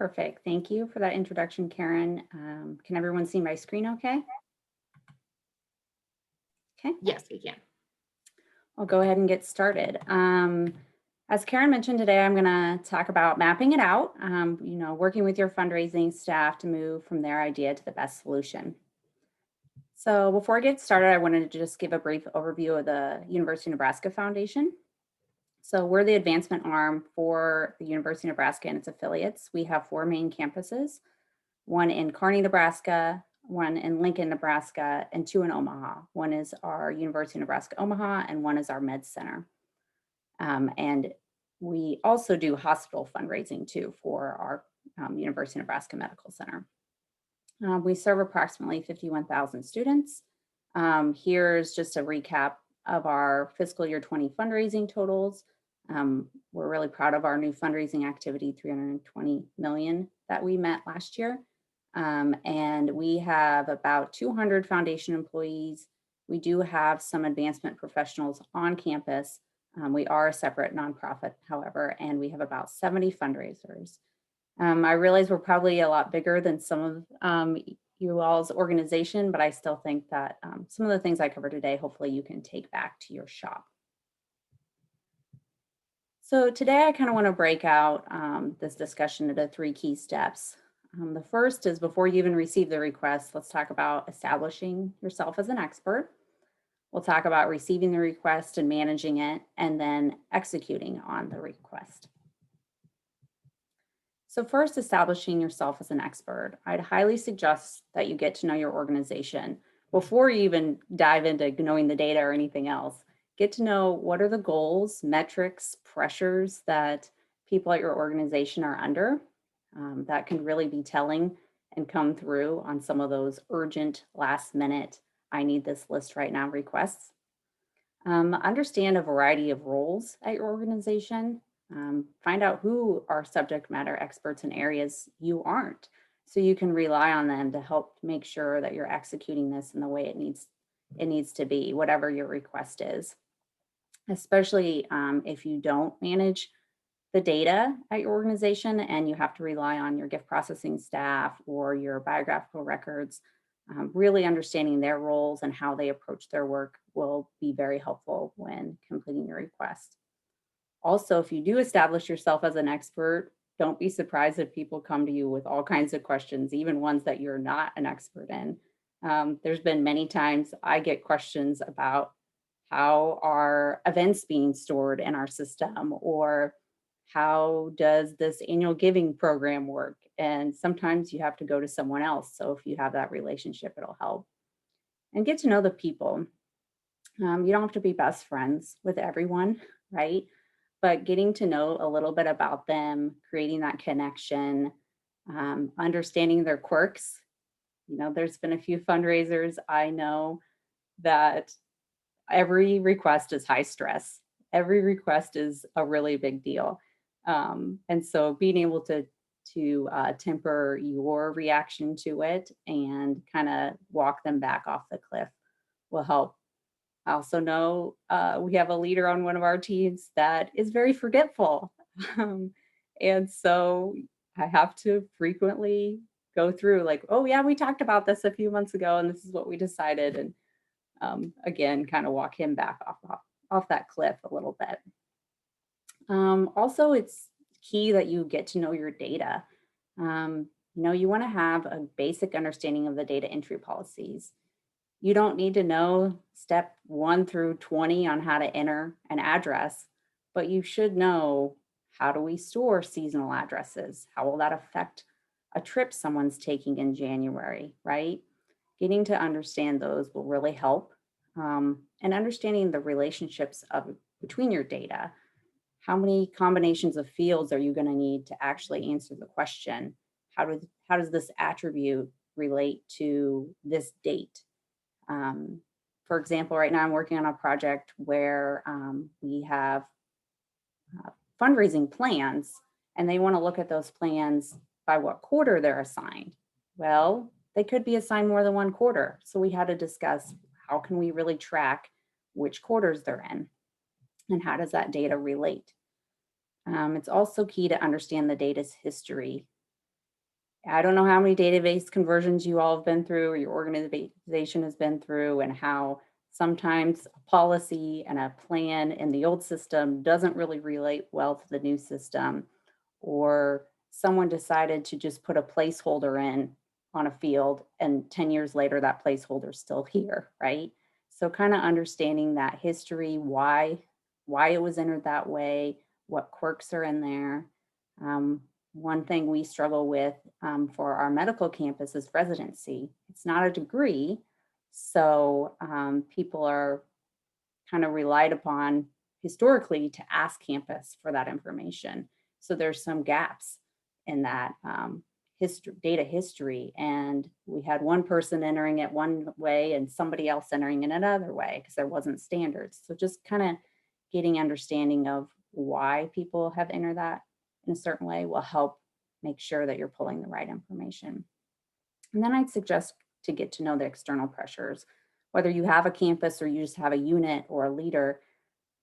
Perfect. Thank you for that introduction, Karen. Can everyone see my screen okay? Okay, Yes, we can. I'll go ahead and get started. As Karen mentioned today, I'm going to talk about mapping it out, working with your fundraising staff to move from their idea to the best solution. So before I get started, I wanted to just give a brief overview of the University of Nebraska Foundation. So we're the advancement arm for the University of Nebraska and its affiliates. We have four main campuses, one in Kearney, Nebraska, one in Lincoln, Nebraska, and two in Omaha. One is our University of Nebraska Omaha, and one is our Med Center. And we also do hospital fundraising too for our University of Nebraska Medical Center. We serve approximately 51,000 students. Here's just a recap of our fiscal year 20 fundraising totals. We're really proud of our new fundraising activity, 320 million that we met last year. And we have about 200 foundation employees. We do have some advancement professionals on campus. We are a separate nonprofit, however, and we have about 70 fundraisers. I realize we're probably a lot bigger than some of you all's organization, but I still think that some of the things I covered today, hopefully you can take back to your shop. So today I kind of want to break out this discussion into three key steps. The first is before you even receive the request, let's talk about establishing yourself as an expert. We'll talk about receiving the request and managing it, and then executing on the request. So first, establishing yourself as an expert. I'd highly suggest that you get to know your organization before you even dive into knowing the data or anything else. Get to know what are the goals, metrics, pressures that people at your organization are under. That can really be telling and come through on some of those urgent last minute, I need this list right now requests. Understand a variety of roles at your organization. Find out who are subject matter experts in areas you aren't, so you can rely on them to help make sure that you're executing this in the way it needs to be, whatever your request is. Especially if you don't manage the data at your organization and you have to rely on your gift processing staff or your biographical records. Really understanding their roles and how they approach their work will be very helpful when completing your request. Also, if you do establish yourself as an expert, don't be surprised if people come to you with all kinds of questions, even ones that you're not an expert in. There's been many times I get questions about how are events being stored in our system, or how does this annual giving program work? And sometimes you have to go to someone else. So if you have that relationship, it'll help. And get to know the people. You don't have to be best friends with everyone, right? But getting to know a little bit about them, creating that connection, understanding their quirks. There's been a few fundraisers I know that every request is high stress. Every request is a really big deal. And so being able to temper your reaction to it and kind of walk them back off the cliff will help. I also know we have a leader on one of our teams that is very forgetful. Um, and so I have to frequently go through like, oh yeah, we talked about this a few months ago and this is what we decided. And again, kind of walk him back off that cliff a little bit. Also, it's key that you get to know your data. You want to have a basic understanding of the data entry policies. You don't need to know step 1 through 20 on how to enter an address, but you should know, how do we store seasonal addresses? How will that affect a trip someone's taking in January, right? Getting to understand those will really help. And understanding the relationships between your data. How many combinations of fields are you going to need to actually answer the question? How does this attribute relate to this date? Um, for example, right now I'm working on a project where we have fundraising plans, and they want to look at those plans by what quarter they're assigned. Well, they could be assigned more than one quarter. So we had to discuss, how can we really track which quarters they're in, and how does that data relate? It's also key to understand the data's history. I don't know how many database conversions you all have been through or your organization has been through, and how sometimes a policy and a plan in the old system doesn't really relate well to the new system, or someone decided to just put a placeholder in on a field and 10 years later that placeholder's still here, right? So kind of understanding that history, why it was entered that way, what quirks are in there. Um, One thing we struggle with for our medical campus is residency. It's not a degree, so people are kind of relied upon historically to ask campus for that information. So there's some gaps in that history, data history, and we had one person entering it one way and somebody else entering it another way because there wasn't standards. So just kind of getting understanding of why people have entered that in a certain way will help make sure that you're pulling the right information. And then I'd suggest to get to know the external pressures. Whether you have a campus or you just have a unit or a leader,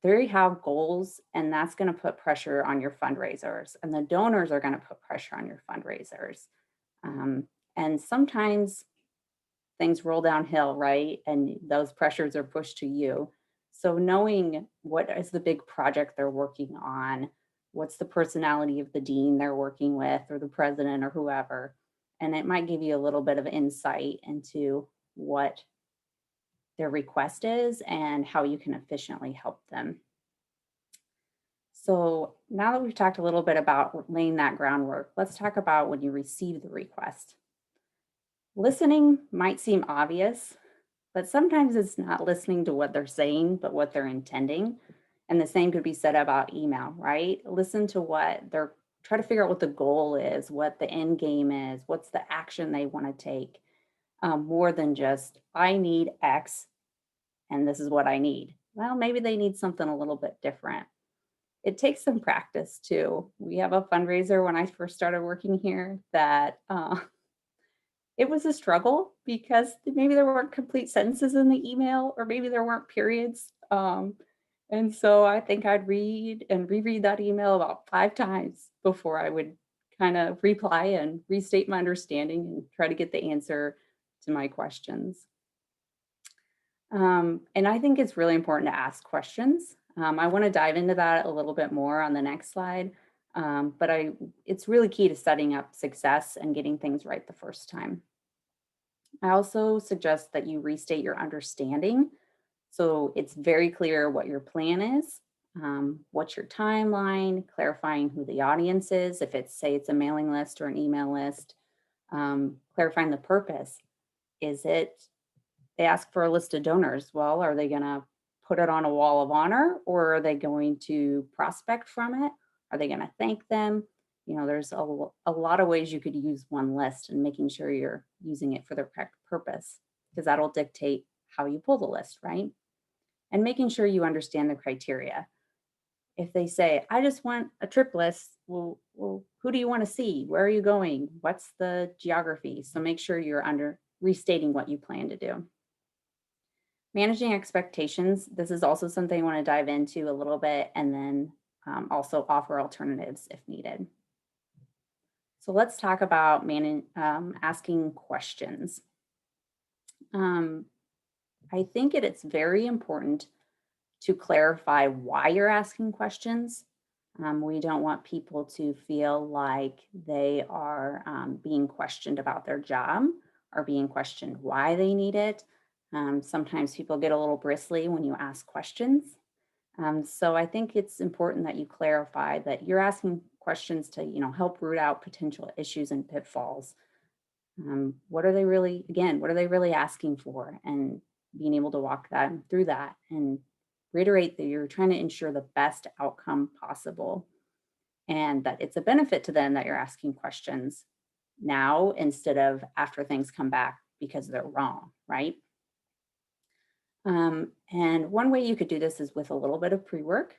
they have goals, and that's going to put pressure on your fundraisers, and the donors are going to put pressure on your fundraisers. Um, and sometimes things roll downhill, right? And those pressures are pushed to you. So knowing what is the big project they're working on, what's the personality of the dean they're working with, or the president, or whoever, and it might give you a little bit of insight into what their request is and how you can efficiently help them. So now that we've talked a little bit about laying that groundwork, let's talk about when you receive the request. Listening might seem obvious, but sometimes it's not listening to what they're saying, but what they're intending. And the same could be said about email, right? Listen to what they're try to figure out what the goal is, what the end game is, what's the action they want to take, more than just, I need X and this is what I need. Well, maybe they need something a little bit different. It takes some practice too. We have a fundraiser when I first started working here that it was a struggle because maybe there weren't complete sentences in the email, or maybe there weren't periods. And so I think I'd read and reread that email about 5 times before I would kind of reply and restate my understanding and try to get the answer to my questions. And I think it's really important to ask questions. I want to dive into that a little bit more on the next slide. But it's really key to setting up success and getting things right the first time. I also suggest that you restate your understanding so it's very clear what your plan is, what's your timeline, clarifying who the audience is, if it's, say, it's a mailing list or an email list, clarifying the purpose. Is it they ask for a list of donors? Well, are they going to put it on a wall of honor, or are they going to prospect from it? Are they going to thank them? There's a lot of ways you could use one list, and making sure you're using it for the correct purpose, because that'll dictate how you pull the list, right? And making sure you understand the criteria. If they say, I just want a trip list, well, who do you want to see? Where are you going? What's the geography? So make sure you're restating what you plan to do. Managing expectations. This is also something I want to dive into a little bit, and then also offer alternatives if needed. So let's talk about asking questions. I think it's very important to clarify why you're asking questions. We don't want people to feel like they are being questioned about their job, or being questioned why they need it. Sometimes people get a little bristly when you ask questions. So I think it's important that you clarify that you're asking questions to, help root out potential issues and pitfalls. What are they really, again, what are they really asking for? And being able to walk them through that and reiterate that you're trying to ensure the best outcome possible, and that it's a benefit to them that you're asking questions now instead of after things come back because they're wrong, right? And one way you could do this is with a little bit of pre-work.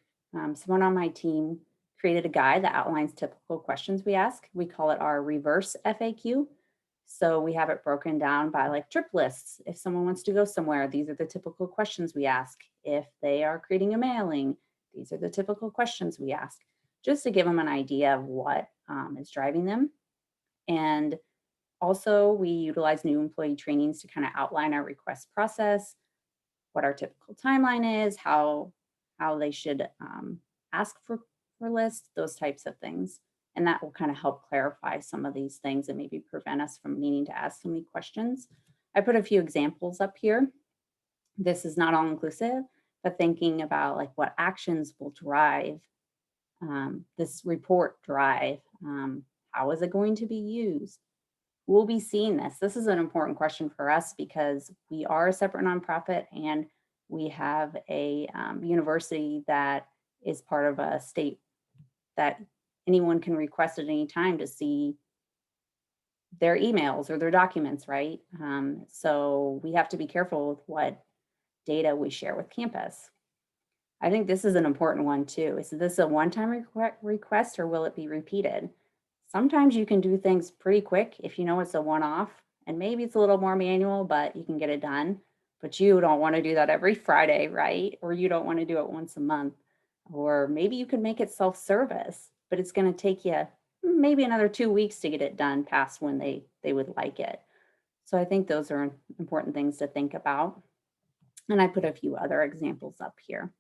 Someone on my team created a guide that outlines typical questions we ask. We call it our reverse FAQ. So we have it broken down by like trip lists. If someone wants to go somewhere, these are the typical questions we ask. If they are creating a mailing, these are the typical questions we ask, just to give them an idea of what is driving them. And Also, we utilize new employee trainings to kind of outline our request process, what our typical timeline is, how they should ask for lists, those types of things. And that will kind of help clarify some of these things and maybe prevent us from needing to ask so many questions. I put a few examples up here. This is not all inclusive, but thinking about like what actions will drive this report drive. How is it going to be used? We'll be seeing this. This is an important question for us because we are a separate nonprofit and we have a university that is part of a state that anyone can request at any time to see their emails or their documents, right? So we have to be careful with what data we share with campus. I think this is an important one too. Is this a one-time request or will it be repeated? Sometimes you can do things pretty quick if you know it's a one-off and maybe it's a little more manual, but you can get it done. But you don't want to do that every Friday, right? Or you don't want to do it once a month. Or maybe you can make it self-service, but it's going to take you maybe another 2 weeks to get it done past when they would like it. So I think those are important things to think about. And I put a few other examples up here.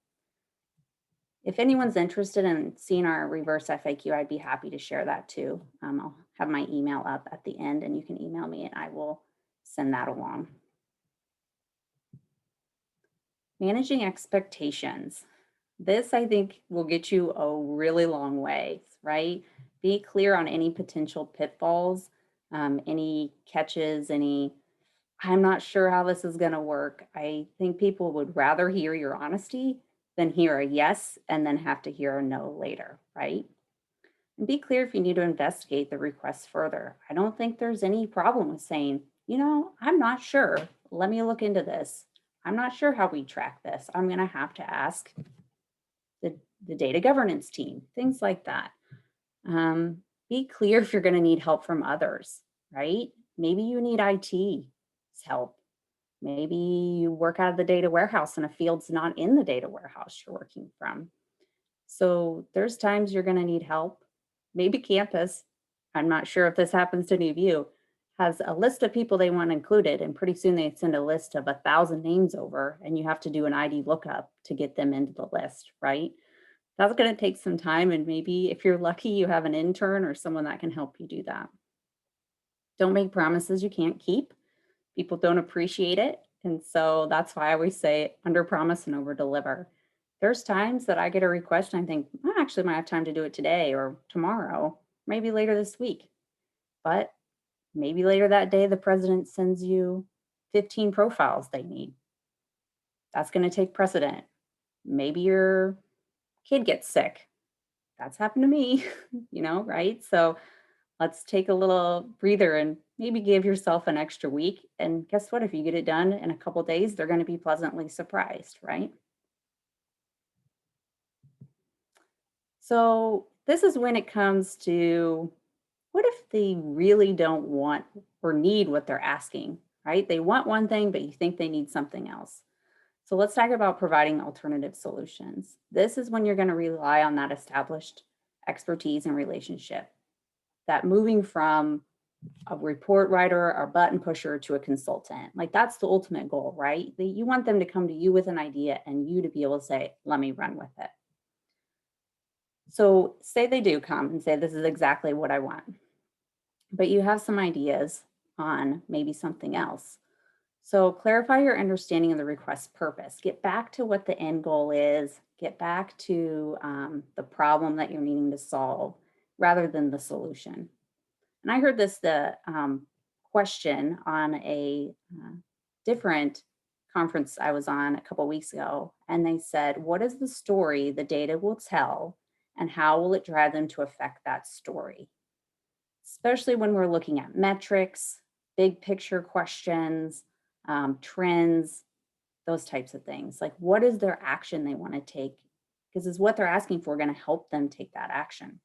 If anyone's interested in seeing our reverse FAQ, I'd be happy to share that too. I'll have my email up at the end and you can email me and I will send that along. Managing expectations. This, I think, will get you a really long way, right? Be clear on any potential pitfalls, any catches, I'm not sure how this is going to work. I think people would rather hear your honesty than hear a yes and then have to hear a no later, right? And be clear if you need to investigate the request further. I don't think there's any problem with saying, I'm not sure. Let me look into this. I'm not sure how we track this. I'm going to have to ask the data governance team, things like that. Be clear if you're going to need help from others, right? Maybe you need IT's help. Maybe you work out of the data warehouse and a field's not in the data warehouse you're working from. So there's times you're going to need help. Maybe campus, I'm not sure if this happens to any of you, has a list of people they want included, and pretty soon they send a list of 1,000 names over, and you have to do an ID lookup to get them into the list, right? That's going to take some time, and maybe if you're lucky, you have an intern or someone that can help you do that. Don't make promises you can't keep. People don't appreciate it. And so that's why I always say under promise and over deliver. There's times that I get a request and I think, I actually might have time to do it today or tomorrow, maybe later this week. But maybe later that day, the president sends you 15 profiles they need. That's going to take precedent. Maybe your kid gets sick. That's happened to me, right? So let's take a little breather and maybe give yourself an extra week. And guess what? If you get it done in a couple days, they're going to be pleasantly surprised, right? So this is when it comes to what if they really don't want or need what they're asking, right? They want one thing, but you think they need something else. So let's talk about providing alternative solutions. This is when you're going to rely on that established expertise and relationship. That moving from a report writer or button pusher to a consultant, like that's the ultimate goal, right? You want them to come to you with an idea and you to be able to say, let me run with it. So say they do come and say, this is exactly what I want, but you have some ideas on maybe something else. So clarify your understanding of the request purpose. Get back to what the end goal is. Get back to the problem that you're needing to solve rather than the solution. And I heard the question on a different conference I was on a couple weeks ago, and they said, what is the story the data will tell and how will it drive them to affect that story? Especially when we're looking at metrics, big picture questions, trends, those types of things. Like what is their action they want to take? Because is what they're asking for going to help them take that action?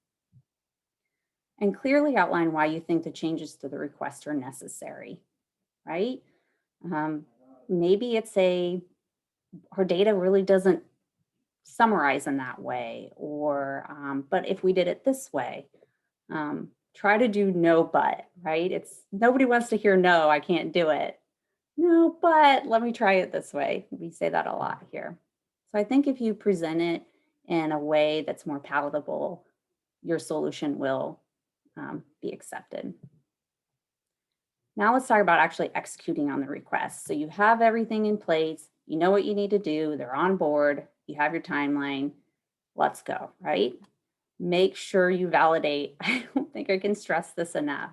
And clearly outline why you think the changes to the request are necessary, right? Maybe it's our data really doesn't summarize in that way, or but if we did it this way, Try to do no but, right? It's nobody wants to hear no, I can't do it. No, but let me try it this way. We say that a lot here. So I think if you present it in a way that's more palatable, your solution will be accepted. Now let's talk about actually executing on the request. So you have everything in place, you know what you need to do, they're on board, you have your timeline, let's go, right? Make sure you validate. I don't think I can stress this enough.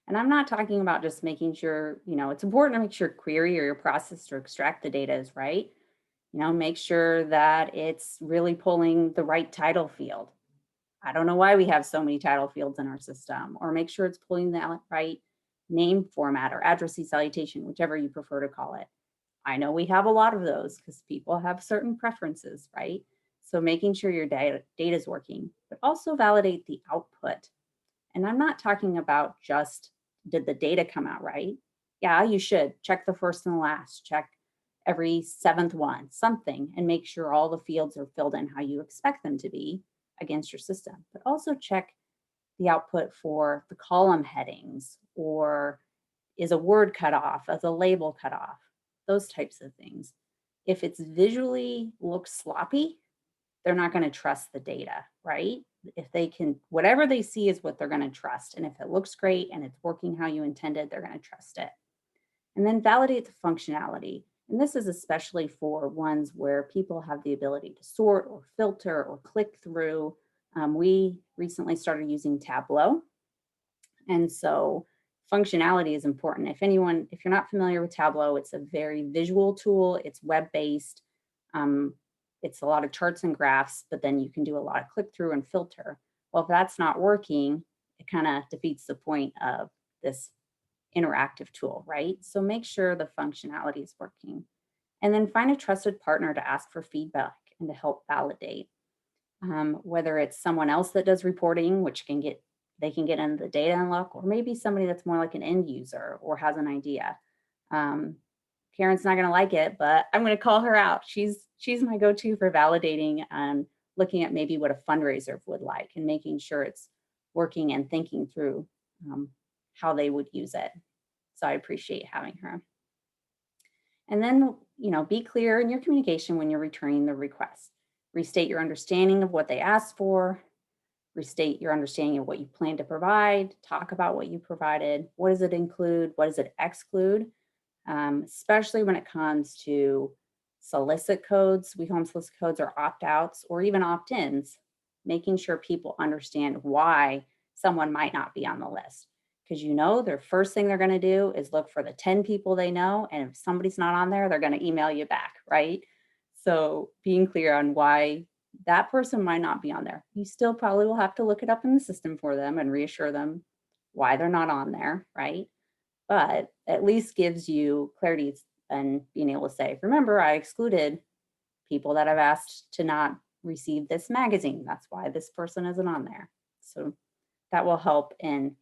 And I'm not talking about just making sure, it's important to make sure query or your process to extract the data is right. Make sure that it's really pulling the right title field. I don't know why we have so many title fields in our system, or make sure it's pulling the right name format or addressee salutation, whichever you prefer to call it. I know we have a lot of those because people have certain preferences, right? So making sure your data is working, but also validate the output. And I'm not talking about just did the data come out right? Yeah, you should check the first and the last, check every seventh one, something, and make sure all the fields are filled in how you expect them to be against your system. But also check the output for the column headings, or is a word cut off, is a label cut off, those types of things. If it's visually looks sloppy, they're not going to trust the data, right? If they can, whatever they see is what they're going to trust. And if it looks great and it's working how you intended, they're going to trust it. And then validate the functionality. And this is especially for ones where people have the ability to sort or filter or click through. We recently started using Tableau. And so functionality is important. If you're not familiar with Tableau, it's a very visual tool. It's web-based. It's a lot of charts and graphs, but then you can do a lot of click through and filter. Well, if that's not working, it kind of defeats the point of this interactive tool, right? So make sure the functionality is working. And then find a trusted partner to ask for feedback and to help validate. Whether it's someone else that does reporting, which they can get into the data and look, or maybe somebody that's more like an end user or has an idea. Karen's not going to like it, but I'm going to call her out. She's my go-to for validating and looking at maybe what a fundraiser would like and making sure it's working and thinking through how they would use it. So I appreciate having her. And then, be clear in your communication when you're returning the request. Restate your understanding of what they asked for, restate your understanding of what you plan to provide, talk about what you provided, what does it include, what does it exclude, especially when it comes to solicit codes, home solicit codes or opt-outs or even opt-ins, making sure people understand why someone might not be on the list. Because their first thing they're going to do is look for the 10 people they know. And if somebody's not on there, they're going to email you back, right? So being clear on why that person might not be on there. You still probably will have to look it up in the system for them and reassure them why they're not on there, right? But at least gives you clarity and being able to say, remember, I excluded people that I've asked to not receive this magazine. That's why this person isn't on there. So that will help in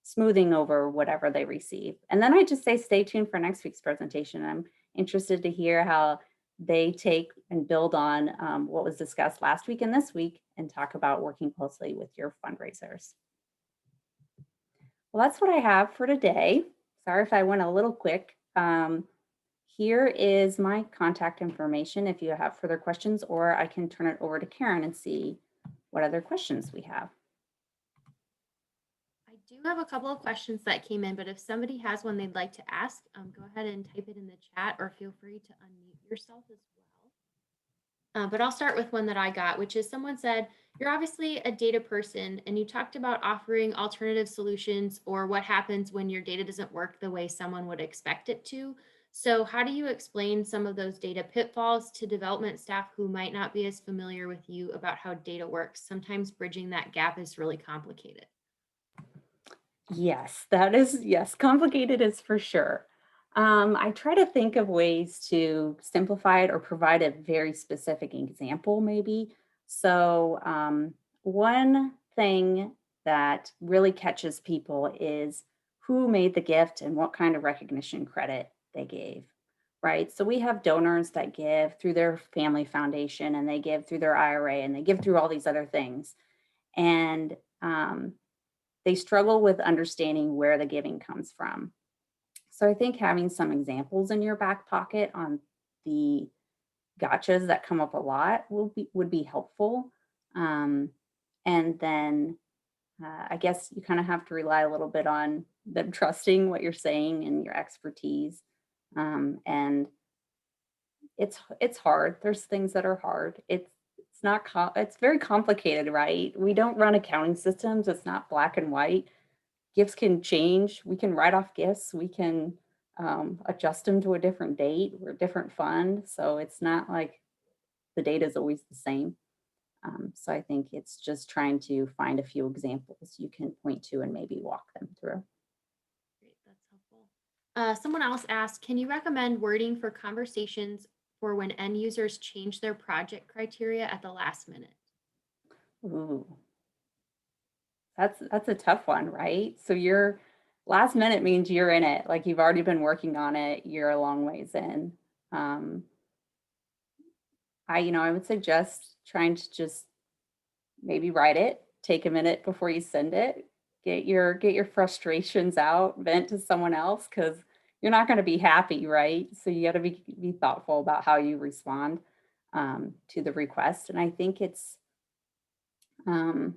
smoothing over whatever they receive. And then I just say, stay tuned for next week's presentation. I'm interested to hear how they take and build on what was discussed last week and this week and talk about working closely with your fundraisers. Well, that's what I have for today. Sorry if I went a little quick. Here is my contact information if you have further questions, or I can turn it over to Karen and see what other questions we have. I do have a couple of questions that came in, but if somebody has one they'd like to ask, go ahead and type it in the chat or feel free to unmute yourself as well. But I'll start with one that I got, which is someone said, you're obviously a data person and you talked about offering alternative solutions or what happens when your data doesn't work the way someone would expect it to. So how do you explain some of those data pitfalls to development staff who might not be as familiar with you about how data works? Sometimes bridging that gap is really complicated. Yes, complicated is for sure. I try to think of ways to simplify it or provide a very specific example, maybe. So, one thing that really catches people is who made the gift and what kind of recognition credit they gave, right? So, we have donors that give through their family foundation and they give through their IRA and they give through all these other things. And they struggle with understanding where the giving comes from. So I think having some examples in your back pocket on the gotchas that come up a lot would be helpful. Um, and then I guess you kind of have to rely a little bit on them trusting what you're saying and your expertise. And it's hard. There's things that are hard. It's not it's very complicated, right? We don't run accounting systems. It's not black and white. Gifts can change. We can write off gifts. We can adjust them to a different date or a different fund. So it's not like the data is always the same. So I think it's just trying to find a few examples you can point to and maybe walk them through. Great, that's helpful. Someone else asked, can you recommend wording for conversations for when end users change their project criteria at the last minute? Ooh, that's a tough one, right? So you're last minute means you're in it, like you've already been working on it, you're a long ways in. Um, I would suggest trying to just maybe write it, take a minute before you send it, get your frustrations out, vent to someone else because you're not going to be happy, right? So you got to be thoughtful about how you respond to the request. And I think it's um,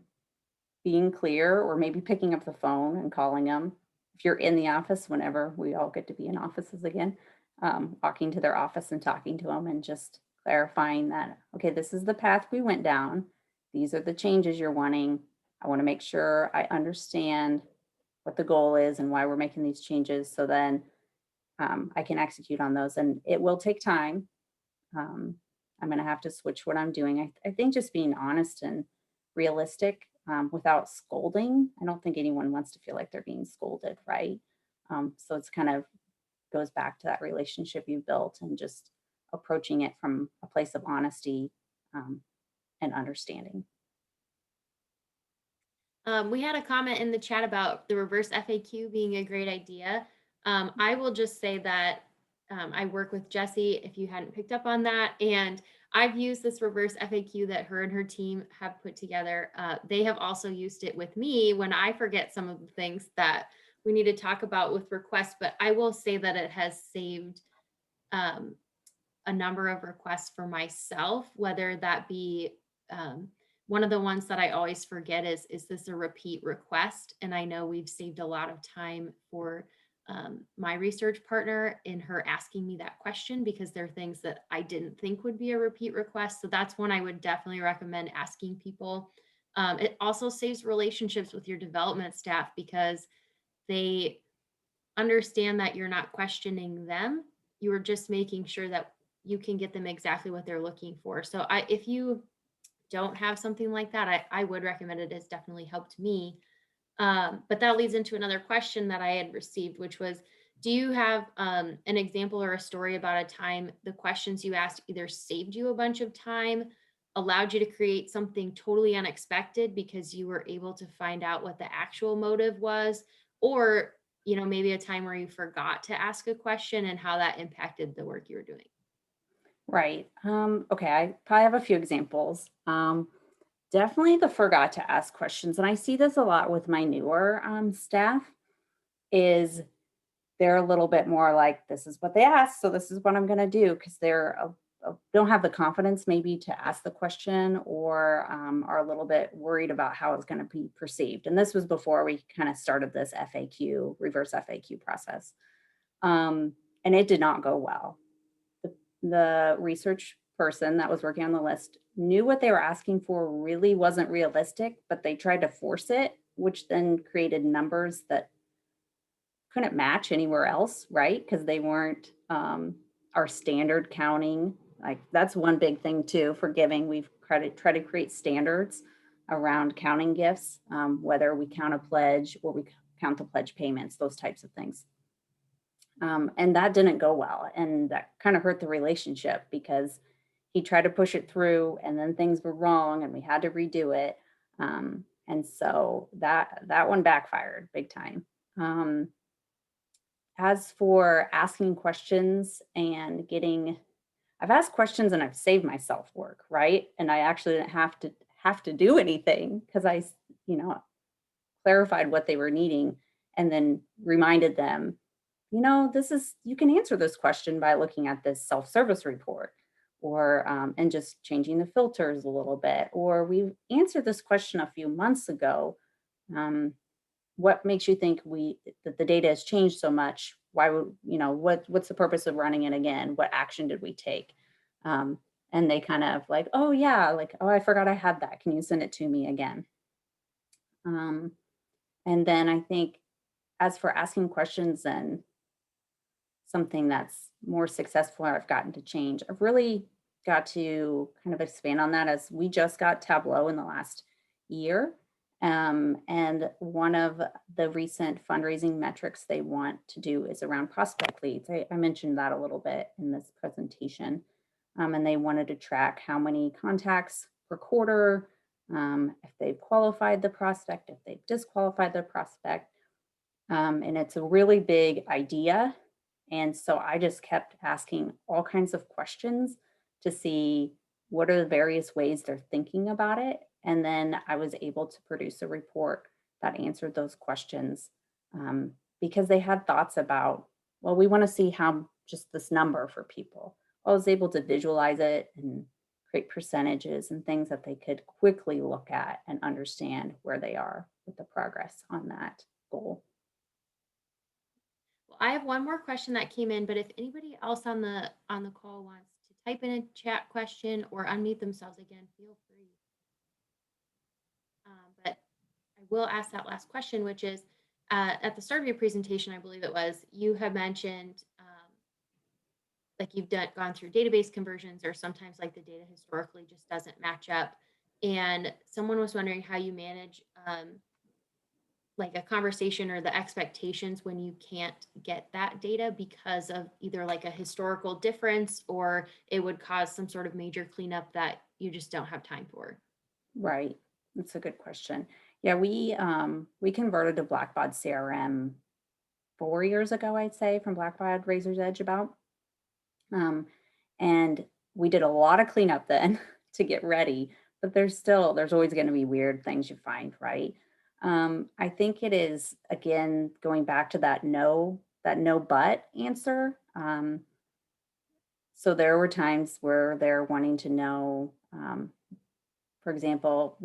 being clear or maybe picking up the phone and calling them. If you're in the office, whenever we all get to be in offices again, walking to their office and talking to them and just clarifying that, okay, this is the path we went down. These are the changes you're wanting. I want to make sure I understand what the goal is and why we're making these changes so then I can execute on those. And it will take time. Um, I'm going to have to switch what I'm doing. I think just being honest and realistic without scolding. I don't think anyone wants to feel like they're being scolded, right? So it's kind of goes back to that relationship you built and just approaching it from a place of honesty um, and understanding. We had a comment in the chat about the reverse FAQ being a great idea. I will just say that I work with Jessie, if you hadn't picked up on that, and I've used this reverse FAQ that her and her team have put together. They have also used it with me when I forget some of the things that we need to talk about with requests, but I will say that it has saved um, a number of requests for myself, whether that be um, one of the ones that I always forget is this a repeat request? And I know we've saved a lot of time for my research partner in her asking me that question because there are things that I didn't think would be a repeat request. So that's one I would definitely recommend asking people. It also saves relationships with your development staff because they understand that you're not questioning them. You are just making sure that you can get them exactly what they're looking for. So if you don't have something like that, I would recommend it. Has definitely helped me. But that leads into another question that I had received, which was, do you have an example or a story about a time the questions you asked either saved you a bunch of time, allowed you to create something totally unexpected because you were able to find out what the actual motive was, or maybe a time where you forgot to ask a question and how that impacted the work you were doing? Right. Okay. I probably have a few examples. Definitely the forgot to ask questions. And I see this a lot with my newer staff is they're a little bit more like, this is what they asked, so this is what I'm going to do because don't have the confidence maybe to ask the question or are a little bit worried about how it's going to be perceived. And this was before we kind of started this FAQ, reverse FAQ process. And it did not go well. The research person that was working on the list knew what they were asking for really wasn't realistic, but they tried to force it, which then created numbers that couldn't match anywhere else, right? Because they weren't our standard counting. Like that's one big thing too for giving. We've try to create standards around counting gifts, whether we count a pledge or we count the pledge payments, those types of things. And that didn't go well. And that kind of hurt the relationship because he tried to push it through and then things were wrong and we had to redo it. And so that one backfired big time. As for asking questions and I've asked questions and I've saved myself work, right? And I actually didn't have to do anything because you know, clarified what they were needing, and then reminded them, you can answer this question by looking at this self-service report, or and just changing the filters a little bit, or we answered this question a few months ago. Um, what makes you think that the data has changed so much? Why would, what's the purpose of running it again? What action did we take? Um, and they kind of like, oh yeah, like, oh, I forgot I had that. Can you send it to me again? Um, and then I think, as for asking questions and something that's more successful or I've gotten to change, I've really got to kind of expand on that, as we just got Tableau in the last year. And one of the recent fundraising metrics they want to do is around prospect leads. I mentioned that a little bit in this presentation. And they wanted to track how many contacts per quarter, if they've qualified the prospect, if they've disqualified the prospect. And it's a really big idea. And so I just kept asking all kinds of questions to see what are the various ways they're thinking about it. And then I was able to produce a report that answered those questions, because they had thoughts about, well, we want to see how just this number for people. I was able to visualize it and create percentages and things that they could quickly look at and understand where they are with the progress on that goal. Well, I have one more question that came in, but if anybody else on the call wants to type in a chat question or unmute themselves again, feel free. But I will ask that last question, which is, at the start of your presentation, I believe it was, you have mentioned like you've gone through database conversions, or sometimes like the data historically just doesn't match up. And someone was wondering how you manage like a conversation or the expectations when you can't get that data because of either like a historical difference, or it would cause some sort of major cleanup that you just don't have time for. Right. That's a good question. Yeah, we converted to Blackbaud CRM 4 years ago, I'd say, from Blackbaud Razor's Edge about. Um, and we did a lot of cleanup then to get ready, but there's always going to be weird things you find, right? I think it is, again, going back to that no but answer. So there were times where they're wanting to know, for example,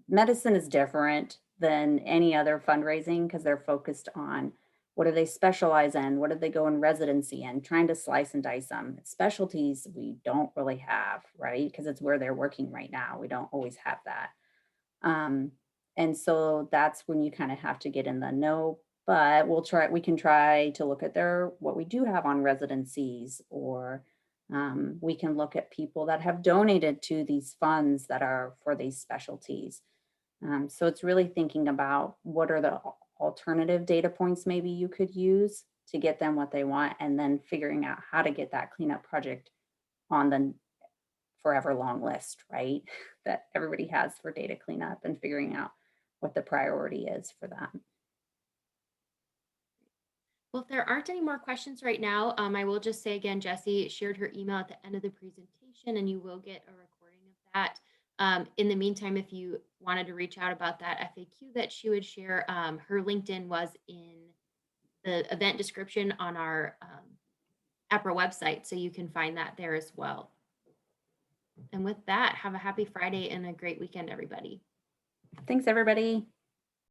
medicine is different than any other fundraising because they're focused on what do they specialize in, what do they go in residency in, trying to slice and dice them. Specialties we don't really have, right? Because it's where they're working right now. We don't always have that. Um, and so that's when you kind of have to get in the no, but we can try to look at what we do have on residencies, or we can look at people that have donated to these funds that are for these specialties. So it's really thinking about what are the alternative data points maybe you could use to get them what they want, and then figuring out how to get that cleanup project on the forever long list, right? That everybody has for data cleanup, and figuring out what the priority is for that. Well, if there aren't any more questions right now, I will just say again, Jessie shared her email at the end of the presentation, and you will get a recording of that. In the meantime, if you wanted to reach out about that FAQ that she would share, her LinkedIn was in the event description on our APRA website, so you can find that there as well. And with that, have a happy Friday and a great weekend, everybody. Thanks, everybody.